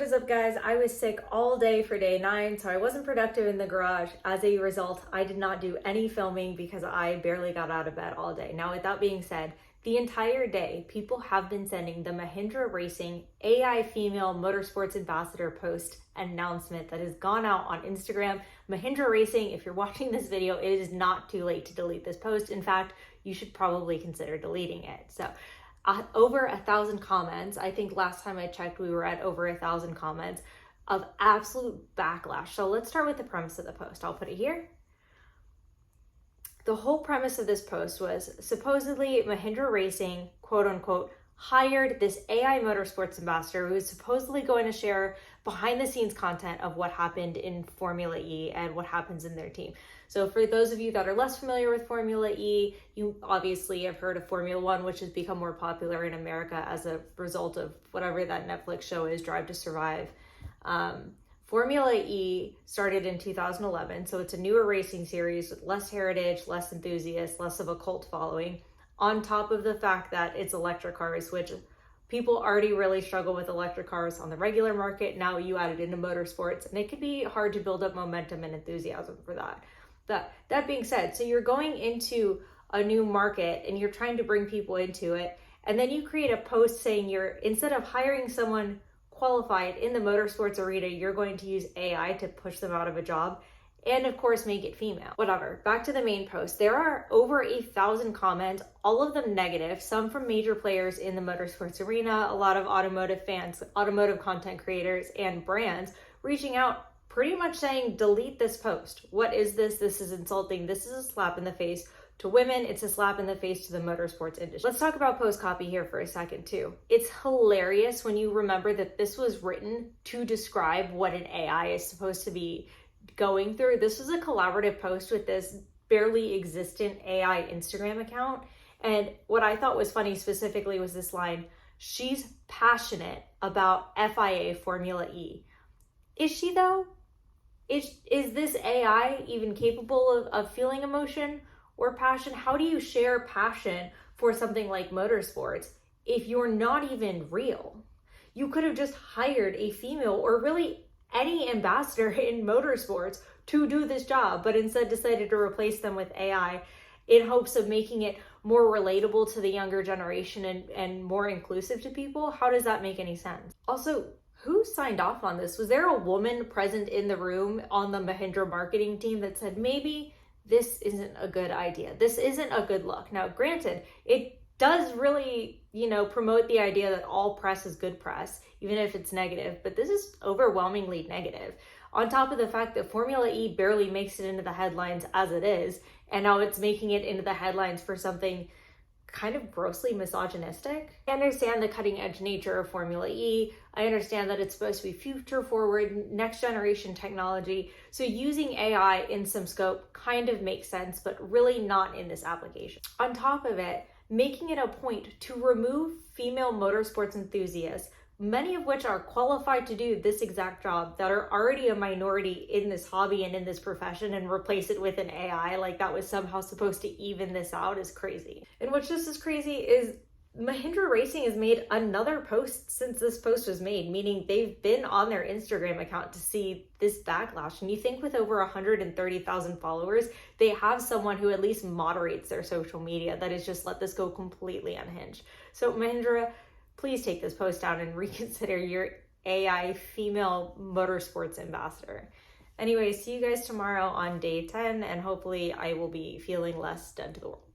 What is up, guys? I was sick all day for day 9, so I wasn't productive in the garage. As a result, I did not do any filming because I barely got out of bed all day. Now, with that being said, the entire day, people have been sending the Mahindra Racing AI female motorsports ambassador post announcement that has gone out on Instagram. Mahindra Racing, if you're watching this video, it is not too late to delete this post. In fact, you should probably consider deleting it. So over 1,000 comments. I think last time I checked, we were at over 1,000 comments of absolute backlash. So let's start with the premise of the post. I'll put it here. The whole premise of this post was supposedly Mahindra Racing, quote unquote, hired this AI motorsports ambassador who is supposedly going to share behind the scenes content of what happened in Formula E and what happens in their team. So for those of you that are less familiar with Formula E, you obviously have heard of Formula One, which has become more popular in America as a result of whatever that Netflix show is, Drive to Survive. Formula E started in 2011, so it's a newer racing series with less heritage, less enthusiasts, less of a cult following, on top of the fact that it's electric cars, which people already really struggle with electric cars on the regular market. Now you add it into motorsports, and it can be hard to build up momentum and enthusiasm for that. That being said, so you're going into a new market and you're trying to bring people into it, and then you create a post saying instead of hiring someone qualified in the motorsports arena, you're going to use AI to push them out of a job and of course make it female. Whatever, back to the main post. There are over 1,000 comments, all of them negative, some from major players in the motorsports arena, a lot of automotive fans, automotive content creators, and brands reaching out pretty much saying, delete this post. What is this? This is insulting. This is a slap in the face to women. It's a slap in the face to the motorsports industry. Let's talk about post copy here for a second too. It's hilarious when you remember that this was written to describe what an AI is supposed to be going through. This was a collaborative post with this barely existent AI Instagram account. And what I thought was funny specifically was this line, "She's passionate about FIA Formula E." Is she though? Is this AI even capable of feeling emotion or passion? How do you share passion for something like motorsports if you're not even real? You could have just hired a female or really any ambassador in motorsports to do this job, but instead decided to replace them with AI in hopes of making it more relatable to the younger generation and more inclusive to people. How does that make any sense? Also, who signed off on this? Was there a woman present in the room on the Mahindra marketing team that said, maybe this isn't a good idea? This isn't a good look. Now, granted, it does really, promote the idea that all press is good press, even if it's negative, but this is overwhelmingly negative. On top of the fact that Formula E barely makes it into the headlines as it is, and now it's making it into the headlines for something kind of grossly misogynistic. I understand the cutting edge nature of Formula E. I understand that it's supposed to be future forward, next generation technology. So using AI in some scope kind of makes sense, but really not in this application. On top of it, making it a point to remove female motorsports enthusiasts, many of which are qualified to do this exact job, that are already a minority in this hobby and in this profession, and replace it with an AI like that was somehow supposed to even this out, is crazy. And what's just as crazy is Mahindra Racing has made another post since this post was made, meaning they've been on their Instagram account to see this backlash. And you think with over 130,000 followers, they have someone who at least moderates their social media that has just let this go completely unhinged. So Mahindra, please take this post down and reconsider your AI female motorsports ambassador. Anyway, see you guys tomorrow on day 10, and hopefully I will be feeling less dead to the world.